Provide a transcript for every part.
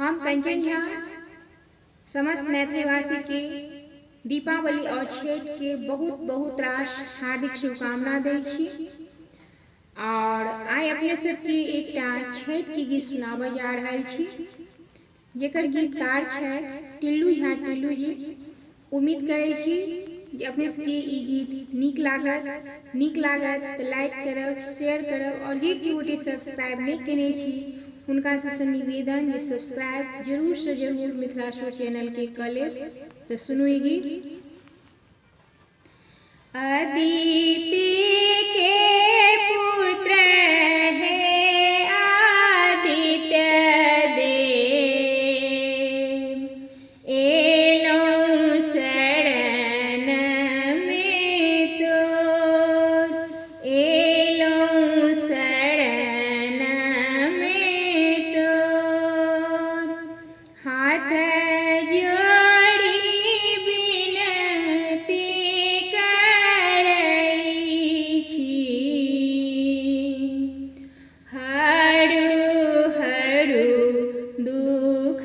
हम कंचन झा समस्त मैथिलीवासी के दीपावली और छठ के बहुत बहुत रास हार्दिक शुभकामना दै छी। और आइ अपने सबके एकटा छठ के गीत सुनाबे जा रहल छी, जेकर गीतकार छथि टिल्लू झा टिल्लू जी। उम्मीद करै छी जे अपने सबके ई गीत नीक लागत तऽ लाइक करब, शेयर करब, और जे केओ गोटे सब्सक्राइब नहीं केने छी हुनका से निवेदन जे सब्सक्राइब जरूर से जरूर मिथिला शो चैनल के कऽ लेब। तो सुनू ई गीत। अदिति के पुत्र है आदित्य देव, एलौं शरण में तोर, एलौं शरण में तोर। हाथ जोड़ी विनती करै छी, हरू हरू दुख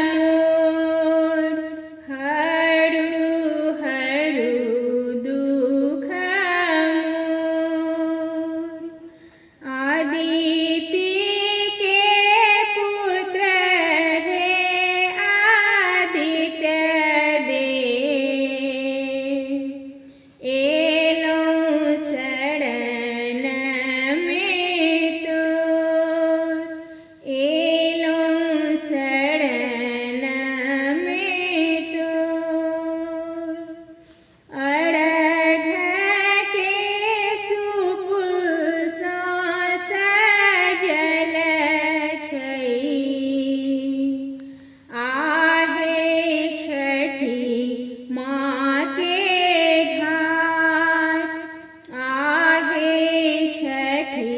मोर, हरू हरू दुख मोर। आदिति के पुत्र है आदित्य देव, एलौं शरण में तोर, एलौं शरण में तोर। अरघ के सूप सँ सजल छै, आहे छठी माँ के घाट, आहे छठी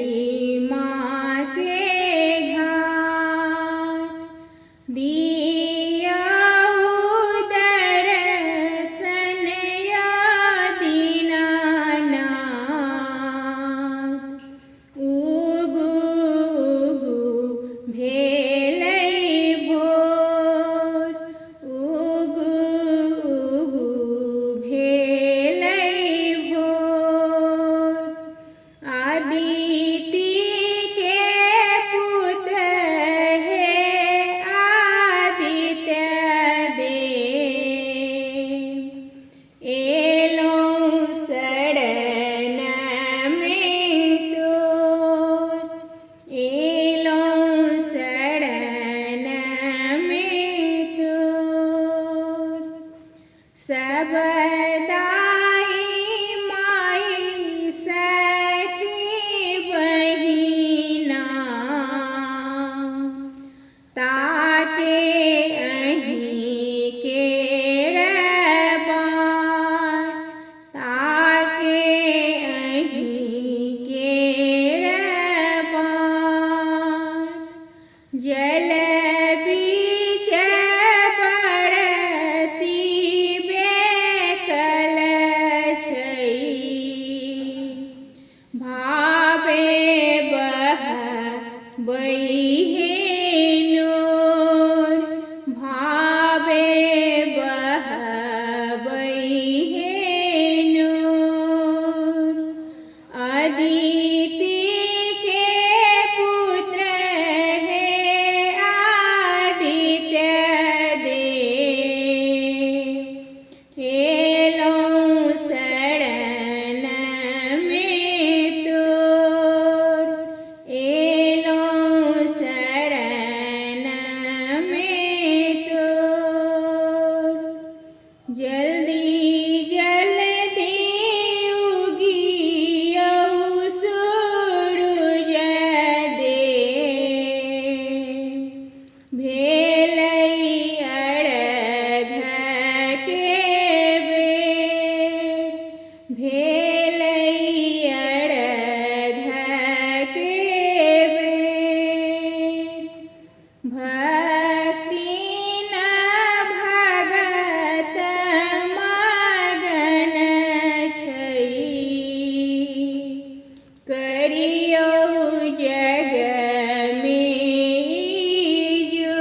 माँ के घाट। दियौ दर्शन या दीनानाथ, उगु उगु भेलै भोर, उगु उगु भेलै भोर। आदिति के पुत्र है आदित्य देव, एलौं शरण में तोर, एलौं शरण में तोर। सब दाई माई सखी बहिना, ताके अहीं केर बाट, ताके अहीं केर बाट। जल बीच बरती बेकल छै, भावे बहबै हे नोर, भावे बहबै हे नोर। अदिति के पुत्र है आदित्य देव, एलौं शरण में तोर, एलौं शरण में तोर। जल्दी जल्दी उगियौ सूरुज देव, भेलै अरघ के बेर, भेलै अरघ के बेर। भक्ति न भगत मगन छै, करियौ जग में जो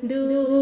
दू